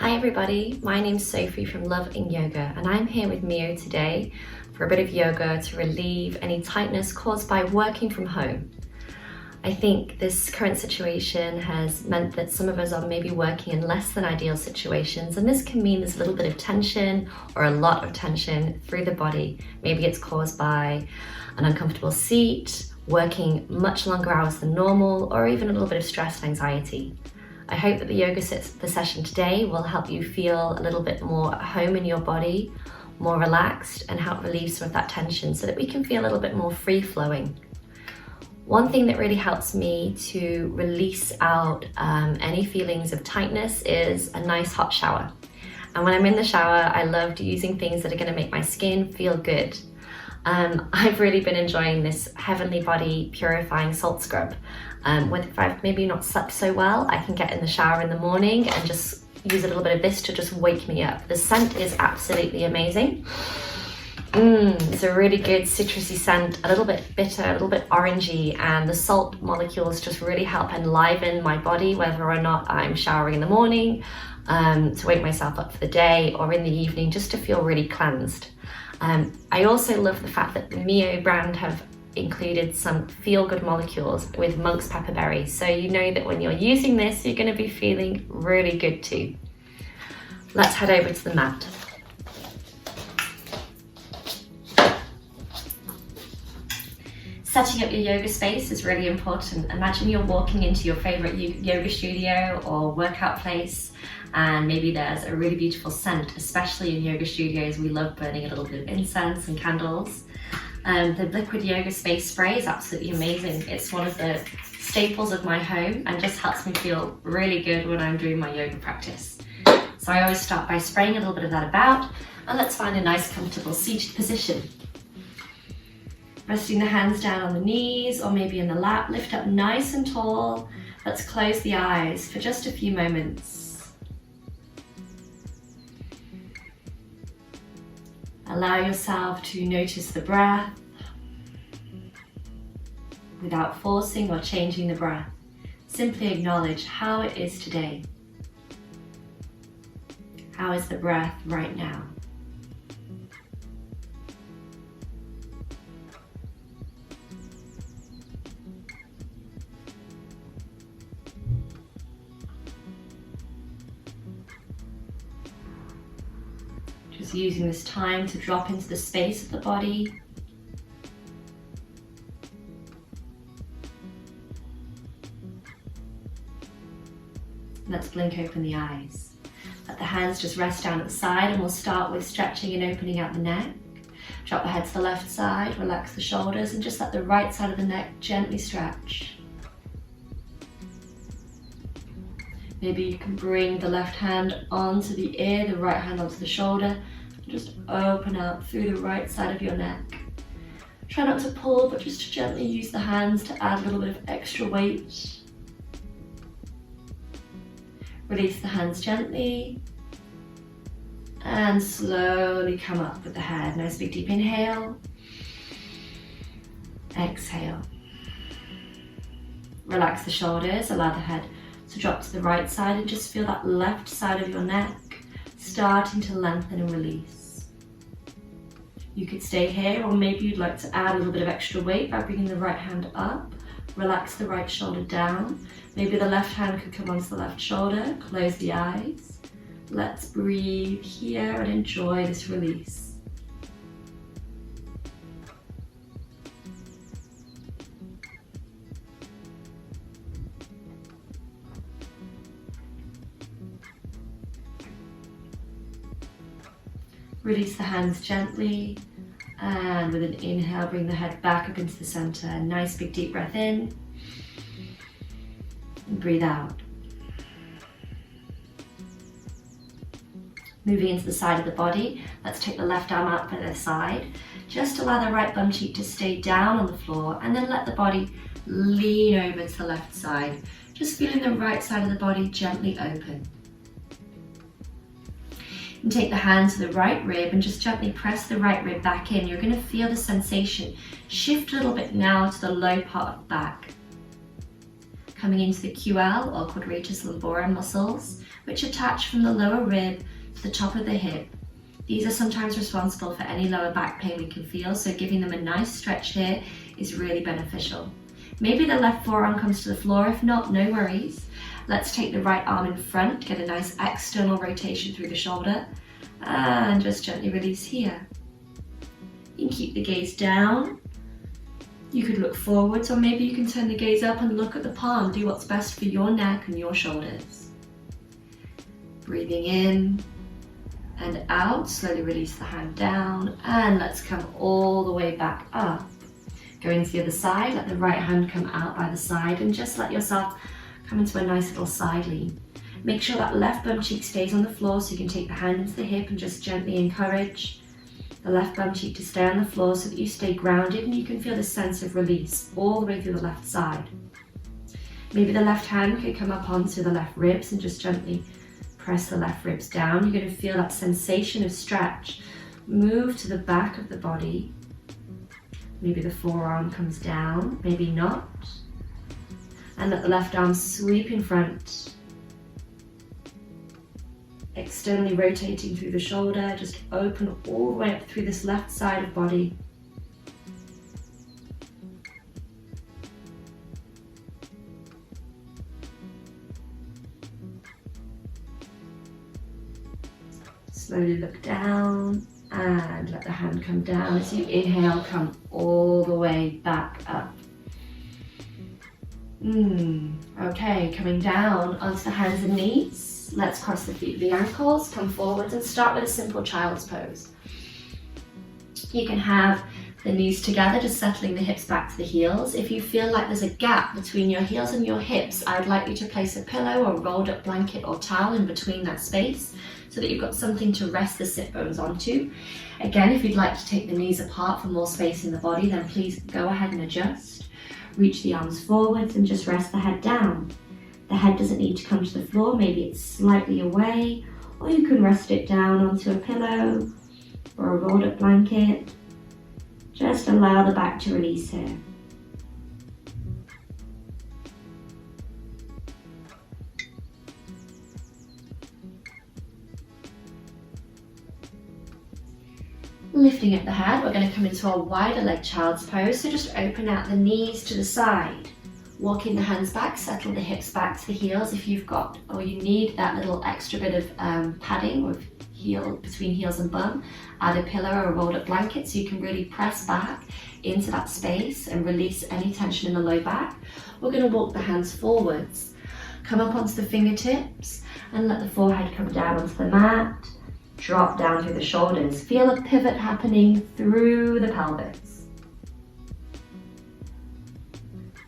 Hi everybody, my name's Sophie from Love in Yoga and I'm here with Mio today for a bit of yoga to relieve any tightness caused by working from home. I think this current situation has meant that some of us are maybe working in less than ideal situations, and this can mean there's a little bit of tension or a lot of tension through the body. Maybe it's caused by an uncomfortable seat, working much longer hours than normal, or even a little bit of stress and anxiety. I hope that the yoga session today will help you feel a little bit more at home in your body, more relaxed, and help relieve some of that tension so that we can feel a little bit more free-flowing. One thing that really helps me to release out any feelings of tightness is a nice hot shower. And when I'm in the shower, I love using things that are going to make my skin feel good. I've really been enjoying this Heavenly Body Purifying Salt Scrub. If I've maybe not slept so well, I can get in the shower in the morning and just use a little bit of this to just wake me up. The scent is absolutely amazing. It's a really good citrusy scent, a little bit bitter, a little bit orangey, and the salt molecules just really help enliven my body, whether or not I'm showering in the morning to wake myself up for the day, or in the evening just to feel really cleansed. I also love the fact that the Mio brand have included some feel-good molecules with monk's pepperberry, so you know that when you're using this, you're going to be feeling really good too. Let's head over to the mat. Setting up your yoga space is really important. Imagine you're walking into your favorite yoga studio or workout place, and maybe there's a really beautiful scent. Especially in yoga studios, we love burning a little bit of incense and candles. The liquid yoga space spray is absolutely amazing. It's one of the staples of my home and just helps me feel really good when I'm doing my yoga practice. So I always start by spraying a little bit of that about, and let's find a nice comfortable seated position. Resting the hands down on the knees or maybe in the lap, lift up nice and tall. Let's close the eyes for just a few moments. Allow yourself to notice the breath without forcing or changing the breath. Simply acknowledge how it is today. How is the breath right now? Just using this time to drop into the space of the body. Let's blink open the eyes. Let the hands just rest down at the side, and we'll start with stretching and opening out the neck. Drop the head to the left side, relax the shoulders, and just let the right side of the neck gently stretch. Maybe you can bring the left hand onto the ear, the right hand onto the shoulder. Just open up through the right side of your neck. Try not to pull, but just to gently use the hands to add a little bit of extra weight. Release the hands gently and slowly come up with the head. Nice big deep inhale. Exhale. Relax the shoulders, allow the head to drop to the right side, and just feel that left side of your neck starting to lengthen and release. You could stay here, or maybe you'd like to add a little bit of extra weight by bringing the right hand up. Relax the right shoulder down. Maybe the left hand could come onto the left shoulder. Close the eyes. Let's breathe here and enjoy this release. Release the hands gently, and with an inhale, bring the head back up into the center. Nice big deep breath in, and breathe out. Moving into the side of the body, let's take the left arm out by the side. Just allow the right bum cheek to stay down on the floor, and then let the body lean over to the left side. Just feeling the right side of the body gently open. And take the hand to the right rib and just gently press the right rib back in. You're going to feel the sensation shift a little bit now to the low part of the back. coming into the QL or quadratus lumborum muscles, which attach from the lower rib to the top of the hip. These are sometimes responsible for any lower back pain we can feel, so giving them a nice stretch here is really beneficial. Maybe the left forearm comes to the floor. If not, no worries. Let's take the right arm in front, get a nice external rotation through the shoulder, and just gently release here. You can keep the gaze down. You could look forwards, or maybe you can turn the gaze up and look at the palm. Do what's best for your neck and your shoulders. Breathing in and out, slowly release the hand down, and let's come all the way back up. Going to the other side, let the right hand come out by the side and just let yourself come into a nice little side lean. Make sure that left bum cheek stays on the floor so you can take the hand into the hip and just gently encourage the left bum cheek to stay on the floor so that you stay grounded and you can feel this sense of release all the way through the left side. Maybe the left hand could come up onto the left ribs and just gently press the left ribs down. You're going to feel that sensation of stretch. Move to the back of the body. Maybe the forearm comes down, maybe not. And let the left arm sweep in front. Externally rotating through the shoulder, just open all the way up through this left side of body. Slowly look down and let the hand come down. As you inhale, come all the way back up. Okay, coming down onto the hands and knees. Let's cross the feet to the ankles, come forwards and start with a simple child's pose. You can have the knees together, just settling the hips back to the heels. If you feel like there's a gap between your heels and your hips, I'd like you to place a pillow or rolled up blanket or towel in between that space so that you've got something to rest the sit bones onto. Again, if you'd like to take the knees apart for more space in the body, then please go ahead and adjust. Reach the arms forwards and just rest the head down. The head doesn't need to come to the floor, maybe it's slightly away, or you can rest it down onto a pillow or a rolled up blanket. Just allow the back to release here. Lifting up the head, we're going to come into a wider leg child's pose, so just open out the knees to the side. Walking the hands back, settle the hips back to the heels if you've got, or you need that little extra bit of padding with between heels and bum. Add a pillow or a rolled up blanket so you can really press back into that space and release any tension in the low back. We're going to walk the hands forwards, come up onto the fingertips and let the forehead come down onto the mat. Drop down through the shoulders. Feel a pivot happening through the pelvis.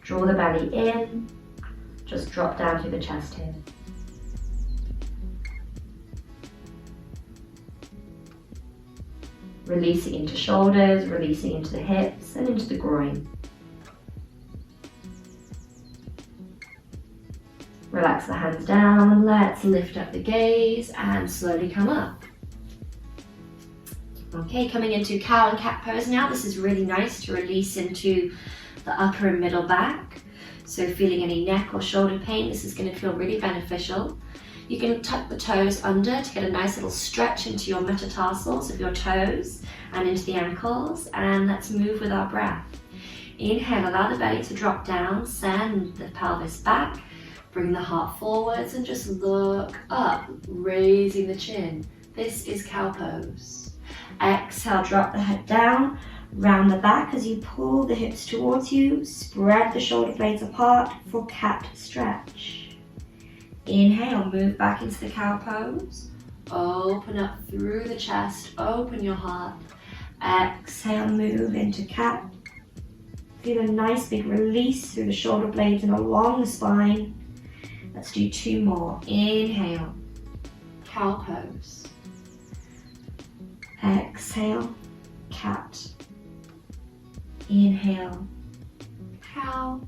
Draw the belly in. Just drop down through the chest here. Releasing into shoulders, releasing into the hips and into the groin. Relax the hands down. Let's lift up the gaze and slowly come up. Okay, coming into cow and cat pose now. This is really nice to release into the upper and middle back. So feeling any neck or shoulder pain, this is going to feel really beneficial. You can tuck the toes under to get a nice little stretch into your metatarsals of your toes and into the ankles. And let's move with our breath. Inhale, allow the belly to drop down, send the pelvis back, bring the heart forwards and just look up, raising the chin. This is cow pose. Exhale, drop the head down, round the back as you pull the hips towards you, spread the shoulder blades apart for cat stretch. Inhale, move back into the cow pose. Open up through the chest, open your heart. Exhale, move into cat. Feel a nice big release through the shoulder blades and along the spine. Let's do 2 more. Inhale, cow pose. Exhale, cat. Inhale, cow.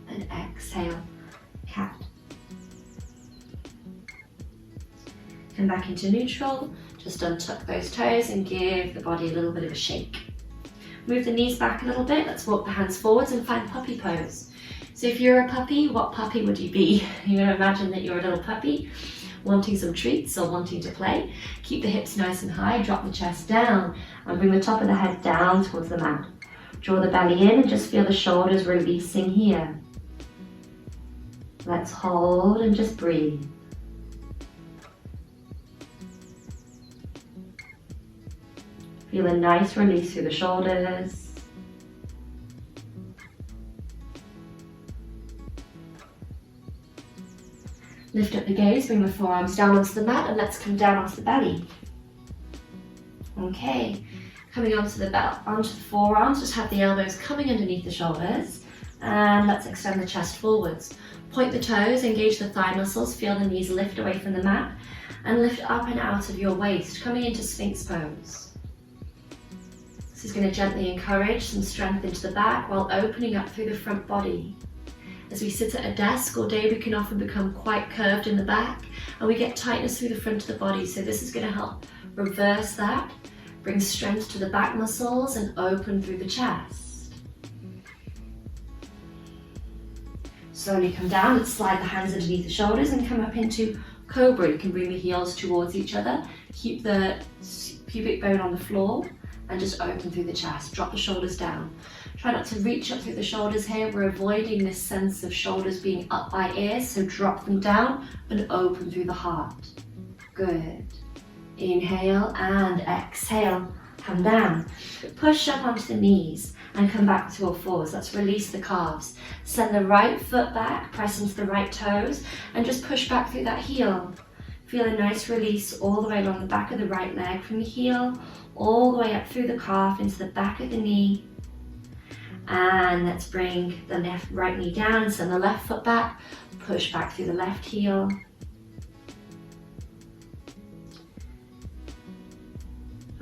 And exhale, cat. Come back into neutral. Just untuck those toes and give the body a little bit of a shake. Move the knees back a little bit. Let's walk the hands forwards and find puppy pose. So if you're a puppy, what puppy would you be? You're gonna imagine that you're a little puppy wanting some treats or wanting to play. Keep the hips nice and high, drop the chest down, and bring the top of the head down towards the mat. Draw the belly in and just feel the shoulders releasing here. Let's hold and just breathe. Feel a nice release through the shoulders. Lift up the gaze, bring the forearms down onto the mat, and let's come down onto the belly. Okay, coming onto the forearms, just have the elbows coming underneath the shoulders, and let's extend the chest forwards. Point the toes, engage the thigh muscles, feel the knees lift away from the mat, and lift up and out of your waist, coming into Sphinx pose. This is going to gently encourage some strength into the back while opening up through the front body. As we sit at a desk all day, we can often become quite curved in the back, and we get tightness through the front of the body. So this is going to help reverse that, bring strength to the back muscles, and open through the chest. Slowly come down, let's slide the hands underneath the shoulders and come up into Cobra. You can bring the heels towards each other, keep the pubic bone on the floor, and just open through the chest. Drop the shoulders down. Try not to reach up through the shoulders here. We're avoiding this sense of shoulders being up by ears, so drop them down and open through the heart. Good. Inhale and exhale. Come down. Push up onto the knees and come back to all fours. Let's release the calves. Send the right foot back, press into the right toes, and just push back through that heel. Feel a nice release all the way along the back of the right leg, from the heel all the way up through the calf into the back of the knee. And let's bring the right knee down and send the left foot back, push back through the left heel.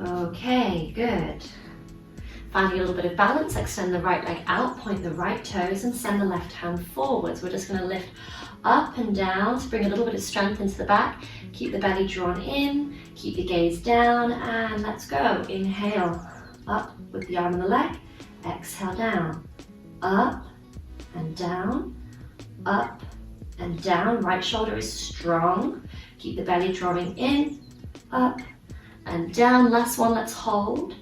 Okay, good. Finding a little bit of balance, extend the right leg out, point the right toes, and send the left hand forwards. We're just going to lift up and down to bring a little bit of strength into the back. Keep the belly drawn in, keep the gaze down, and let's go. Inhale, up with the arm and the leg. Exhale down, up and down, up and down. Right shoulder is strong. Keep the belly drawing in, up and down. Last one, let's hold.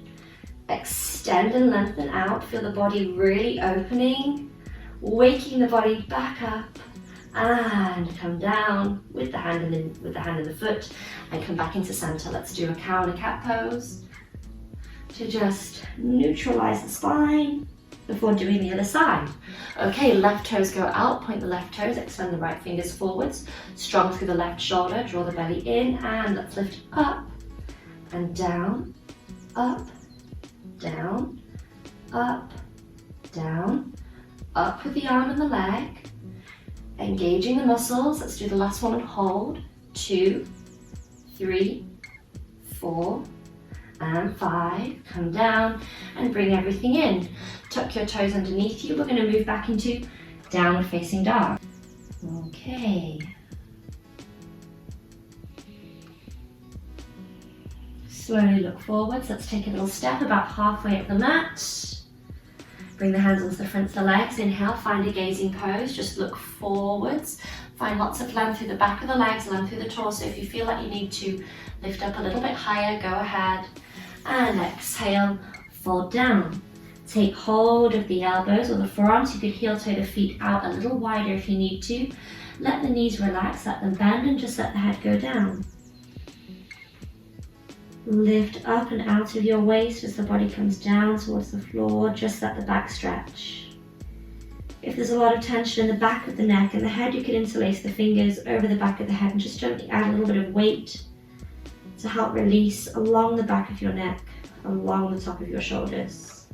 Extend and lengthen out. Feel the body really opening, waking the body back up, and come down with the hand and the foot, and come back into center. Let's do a cow and a cat pose to just neutralize the spine before doing the other side. Okay, left toes go out, point the left toes, extend the right fingers forwards, strong through the left shoulder, draw the belly in, and let's lift up and down, up, down, up, down, up with the arm and the leg, engaging the muscles. Let's do the last one and hold. 2, 3, 4, and 5. Come down and bring everything in. Tuck your toes underneath you. We're going to move back into downward facing dog. Okay. Slowly look forwards. Let's take a little step about halfway up the mat. Bring the hands onto the fronts of the legs. Inhale, find a gazing pose. Just look forwards. Find lots of length through the back of the legs, length through the torso. If you feel like you need to lift up a little bit higher, go ahead. And exhale, fold down. Take hold of the elbows or the forearms. You could heel toe the feet out a little wider if you need to. Let the knees relax, let them bend, and just let the head go down. Lift up and out of your waist as the body comes down towards the floor. Just let the back stretch. If there's a lot of tension in the back of the neck and the head, you can interlace the fingers over the back of the head and just gently add a little bit of weight to help release along the back of your neck, along the top of your shoulders.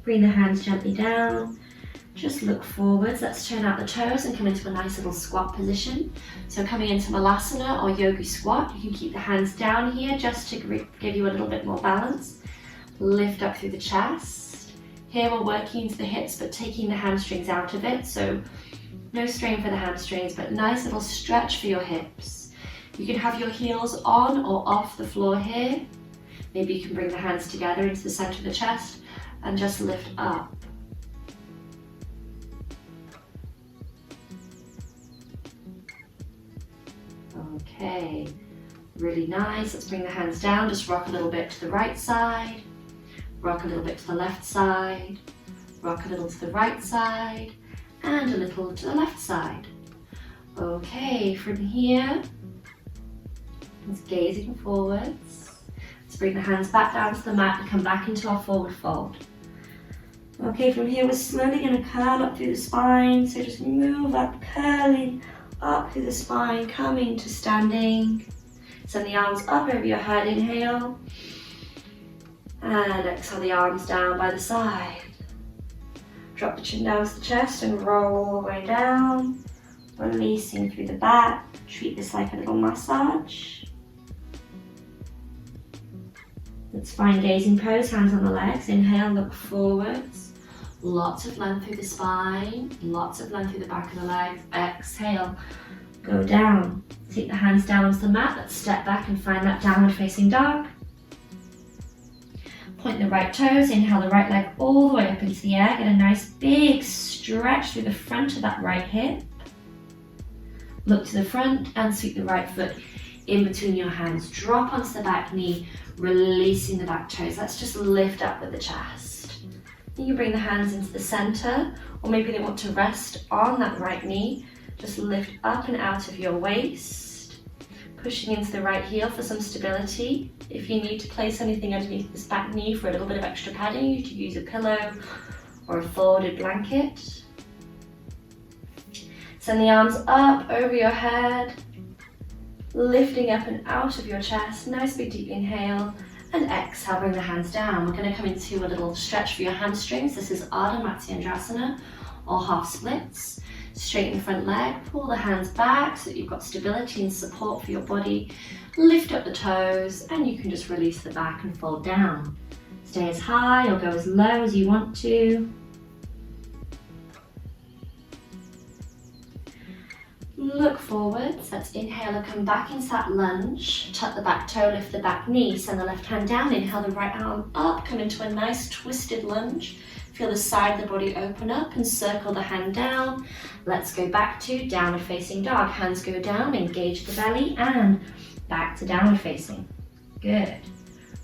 Bring the hands gently down. Just look forwards. Let's turn out the toes and come into a nice little squat position. So coming into Malasana or Yogi squat, you can keep the hands down here just to give you a little bit more balance. Lift up through the chest. Here we're working into the hips but taking the hamstrings out of it. So no strain for the hamstrings, but nice little stretch for your hips. You can have your heels on or off the floor here. Maybe you can bring the hands together into the center of the chest and just lift up. Okay, really nice. Let's bring the hands down. Just rock a little bit to the right side, rock a little bit to the left side, rock a little to the right side, and a little to the left side. Okay, from here, just gazing forwards. Let's bring the hands back down to the mat and come back into our forward fold. Okay, from here we're slowly going to curl up through the spine, so just move up, curling up through the spine, coming to standing. Send the arms up over your head, inhale, and exhale the arms down by the side. Drop the chin down to the chest and roll all the way down, releasing through the back. Treat this like a little massage. Let's find gazing pose, hands on the legs. Inhale, look forwards. Lots of length through the spine, lots of length through the back of the legs. Exhale, go down. Take the hands down onto the mat. Let's step back and find that downward facing dog. Point the right toes, inhale the right leg all the way up into the air. Get a nice big stretch through the front of that right hip. Look to the front and sweep the right foot in between your hands. Drop onto the back knee, releasing the back toes. Let's just lift up with the chest. You can bring the hands into the center, or maybe they want to rest on that right knee. Just lift up and out of your waist, pushing into the right heel for some stability. If you need to place anything underneath this back knee for a little bit of extra padding, you could use a pillow or a folded blanket. Send the arms up over your head, lifting up and out of your chest. Nice big deep inhale, and exhale, bring the hands down. We're going to come into a little stretch for your hamstrings. This is Ardha Matsyendrasana, or half splits. Straighten the front leg, pull the hands back so that you've got stability and support for your body. Lift up the toes, and you can just release the back and fold down. Stay as high or go as low as you want to. Look forwards. Let's inhale and come back into that lunge. Tuck the back toe, lift the back knee. Send the left hand down. Inhale the right arm up. Come into a nice twisted lunge. Feel the side of the body open up and circle the hand down. Let's go back to downward facing dog. Hands go down, engage the belly, and back to downward facing. Good.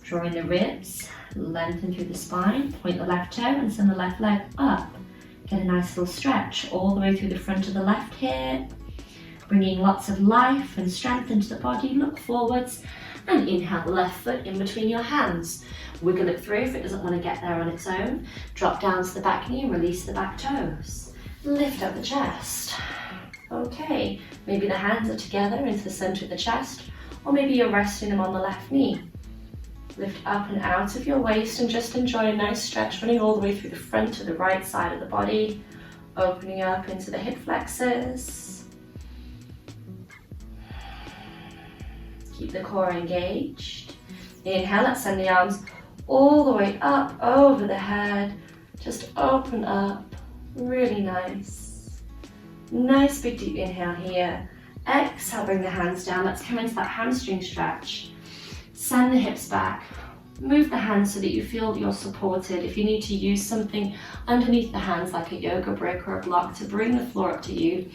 Drawing the ribs, lengthen through the spine. Point the left toe and send the left leg up. Get a nice little stretch all the way through the front of the left hip. Bringing lots of life and strength into the body. Look forwards and inhale the left foot in between your hands. Wiggle it through if it doesn't want to get there on its own. Drop down to the back knee and release the back toes. Lift up the chest. Okay, maybe the hands are together into the center of the chest, or maybe you're resting them on the left knee. Lift up and out of your waist and just enjoy a nice stretch running all the way through the front to the right side of the body, opening up into the hip flexors. Keep the core engaged. Inhale, let's send the arms all the way up over the head. Just open up, really nice. Nice big deep inhale here. Exhale, bring the hands down. Let's come into that hamstring stretch. Send the hips back. Move the hands so that you feel you're supported. If you need to use something underneath the hands like a yoga brick or a block to bring the floor up to you,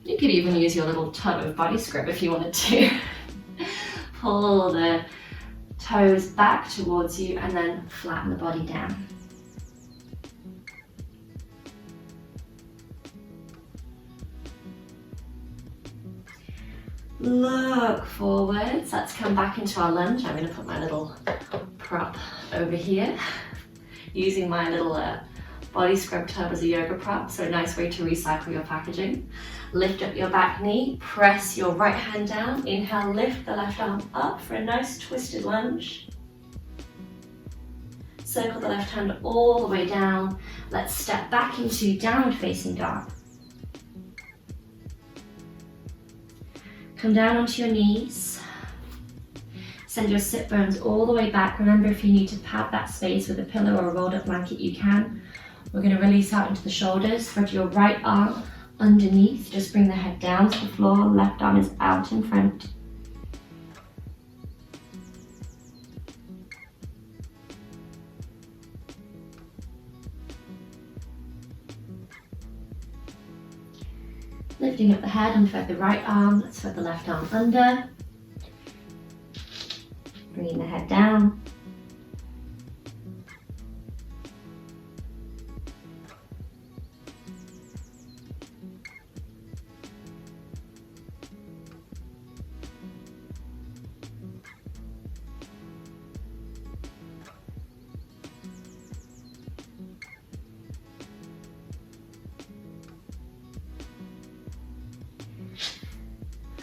you could even use your little tub of body scrub if you wanted to. Pull the toes back towards you and then flatten the body down. Look forwards. Let's come back into our lunge. I'm going to put my little prop over here, using my little body scrub tub as a yoga prop, so a nice way to recycle your packaging. Lift up your back knee, press your right hand down. Inhale, lift the left arm up for a nice twisted lunge. Circle the left hand all the way down. Let's step back into downward facing dog. Come down onto your knees. Send your sit bones all the way back. Remember, if you need to pad that space with a pillow or a rolled up blanket, you can. We're going to release out into the shoulders. Spread your right arm underneath. Just bring the head down to the floor. Left arm is out in front. Lifting up the head, unthread the right arm, let's thread the left arm under. Bringing the head down.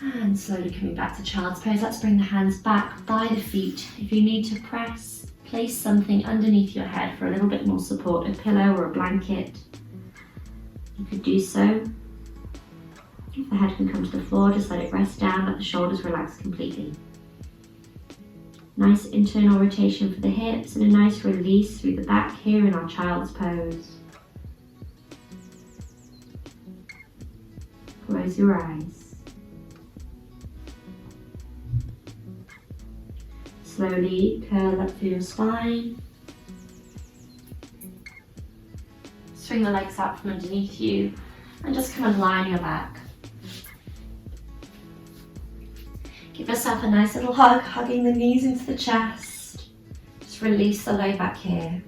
And slowly coming back to child's pose. Let's bring the hands back by the feet. If you need to press, place something underneath your head for a little bit more support, a pillow or a blanket. You could do so. If the head can come to the floor, just let it rest down, let the shoulders relax completely. Nice internal rotation for the hips and a nice release through the back here in our child's pose. Close your eyes. Slowly curl up through your spine. Swing the legs out from underneath you and just come and lie on your back. Give yourself a nice little hug, hugging the knees into the chest. Just release the low back here.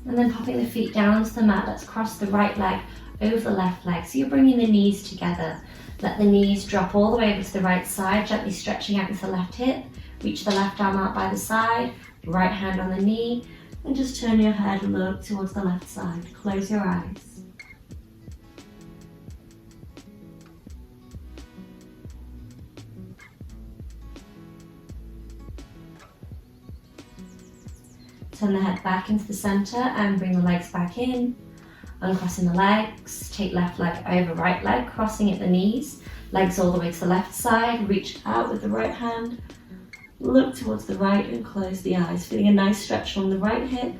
And then popping the feet down onto the mat, let's cross the right leg over the left leg. So you're bringing the knees together. Let the knees drop all the way over to the right side, gently stretching out into the left hip. Reach the left arm out by the side, right hand on the knee, and just turn your head and look towards the left side. Close your eyes. Turn the head back into the center and bring the legs back in. Uncrossing the legs, take left leg over right leg, crossing at the knees, legs all the way to the left side, reach out with the right hand, look towards the right and close the eyes, feeling a nice stretch from the right hip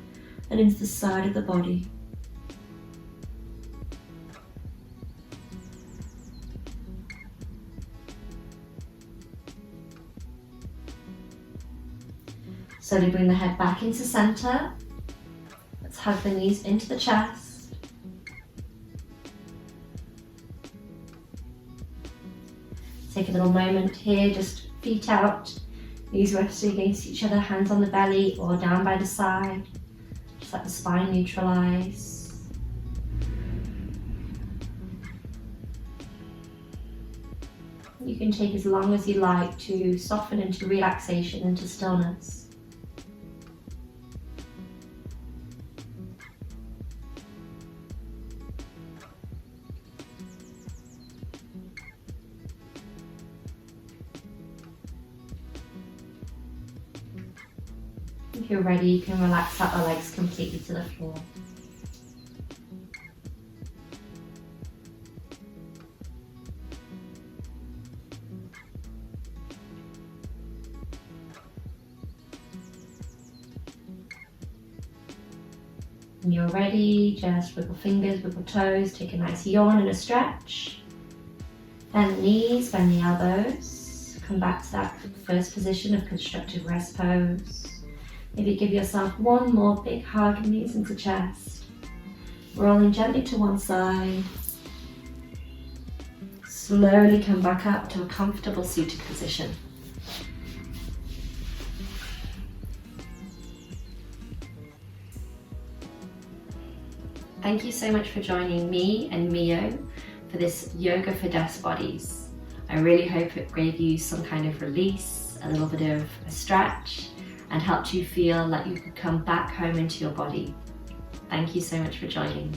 and into the side of the body. Slowly bring the head back into center. Let's hug the knees into the chest. Take a little moment here, just feet out, knees resting against each other, hands on the belly or down by the side. Just let the spine neutralize. You can take as long as you like to soften into relaxation, into stillness. If you're ready, you can relax out the legs completely to the floor. When you're ready, just wiggle fingers, wiggle toes, take a nice yawn and a stretch. Bend the knees, bend the elbows. Come back to that first position of constructive rest pose. Maybe give yourself one more big hug, knees into chest. Rolling gently to one side. Slowly come back up to a comfortable seated position. Thank you so much for joining me and Mio for this Yoga for Desk Bodies. I really hope it gave you some kind of release, a little bit of a stretch, and helped you feel like you could come back home into your body. Thank you so much for joining.